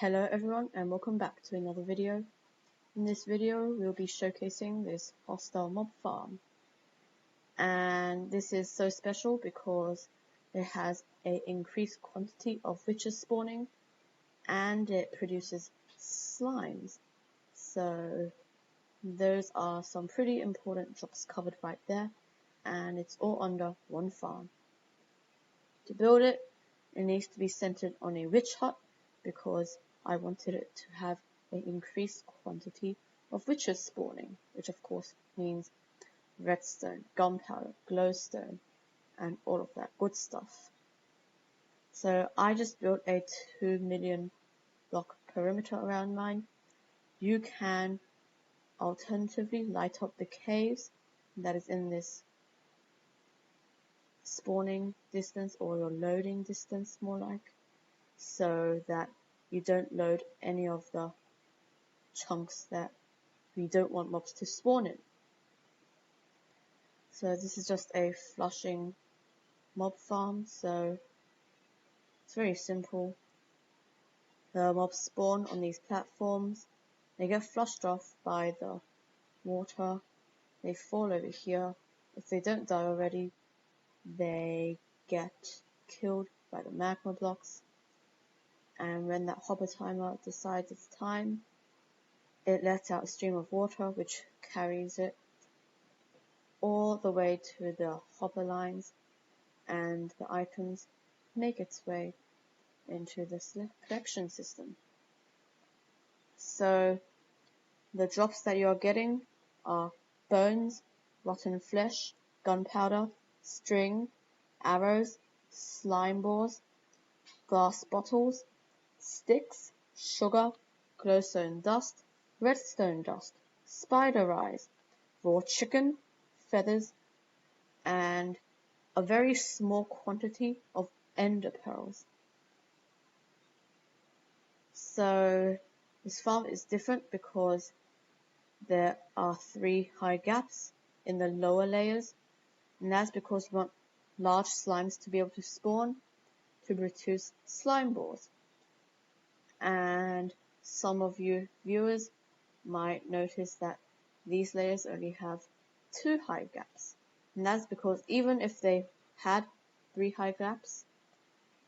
Hello everyone and welcome back to another video. In this video we'll be showcasing this hostile mob farm, and this is so special because it has an increased quantity of witches spawning and it produces slimes. So those are some pretty important drops covered right there, and it's all under one farm. To build it, it needs to be centered on a witch hut because I wanted it to have an increased quantity of witches spawning, which of course means redstone, gunpowder, glowstone, and all of that good stuff. So I just built a 2 million block perimeter around mine. You can alternatively light up the caves that is in this spawning distance, or your loading distance more like, so that you don't load any of the chunks that we don't want mobs to spawn in. So this is just a flushing mob farm, so it's very simple. The mobs spawn on these platforms, they get flushed off by the water, they fall over here. If they don't die already, they get killed by the magma blocks, and when that hopper timer decides it's time, it lets out a stream of water which carries it all the way to the hopper lines, and the items make its way into the collection system. So the drops that you're getting are bones, rotten flesh, gunpowder, string, arrows, slime balls, glass bottles, sticks, sugar, glowstone dust, redstone dust, spider eyes, raw chicken, feathers, and a very small quantity of ender pearls. So this farm is different because there are 3 high gaps in the lower layers, and that's because we want large slimes to be able to spawn to produce slime balls. And some of you viewers might notice that these layers only have 2 high gaps, and that's because even if they had 3 high gaps,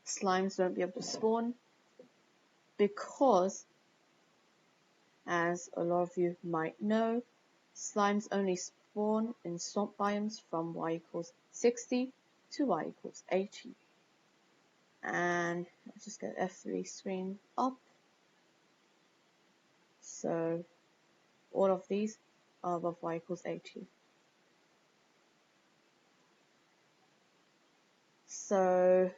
slimes won't be able to spawn because, as a lot of you might know, slimes only spawn in swamp biomes from y equals 60 to y equals 80. And let's just get F3 screen up. So all of these are above y equals 80. So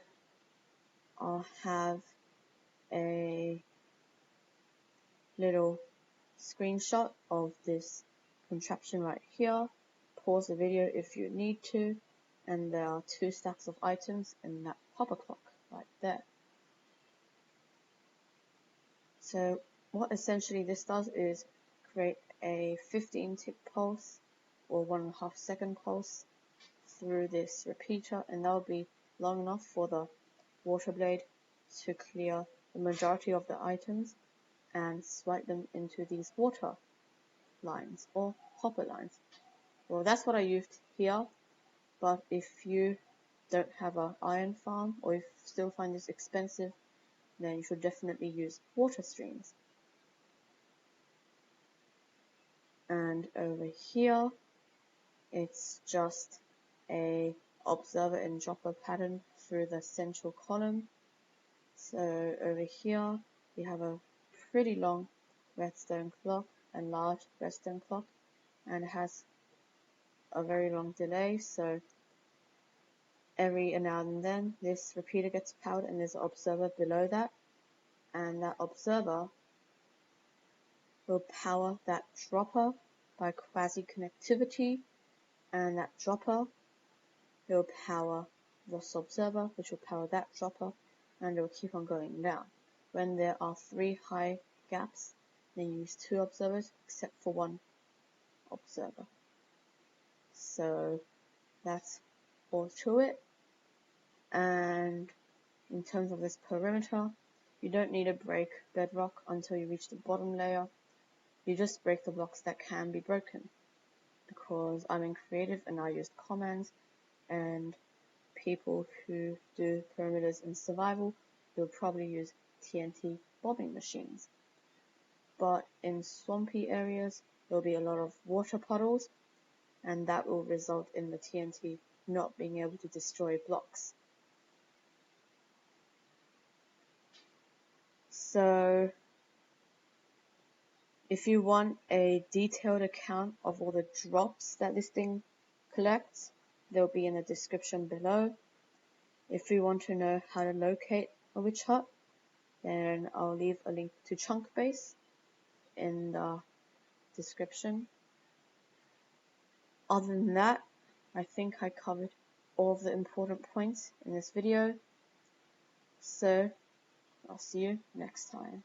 I'll have a little screenshot of this contraption right here. Pause the video if you need to, and there are 2 stacks of items in that hopper clock right there. So what essentially this does is create a 15 tick pulse or 1.5 second pulse through this repeater, and that will be long enough for the water blade to clear the majority of the items and swipe them into these water lines or hopper lines. Well, that's what I used here, but if you don't have an iron farm, or if you still find this expensive, then you should definitely use water streams. And over here, it's just a observer and dropper pattern through the central column. So over here, we have a pretty long redstone clock and large redstone clock, and it has a very long delay, so every now and then this repeater gets powered and there's an observer below that, and that observer will power that dropper by quasi connectivity, and that dropper will power this observer, which will power that dropper, and it will keep on going down. When there are 3 high gaps, then you use 2 observers except for 1 observer. So that's all to it. And in terms of this perimeter, You don't need to break bedrock until you reach the bottom layer. You just break the blocks that can be broken. Because I'm in creative and I used commands, and people who do perimeters in survival will probably use TNT bombing machines. But in swampy areas, there'll be a lot of water puddles, and that will result in the TNT not being able to destroy blocks. So if you want a detailed account of all the drops that this thing collects, they'll be in the description below. If you want to know how to locate a witch hut, then I'll leave a link to Chunkbase in the description. Other than that, I think I covered all of the important points in this video. So I'll see you next time.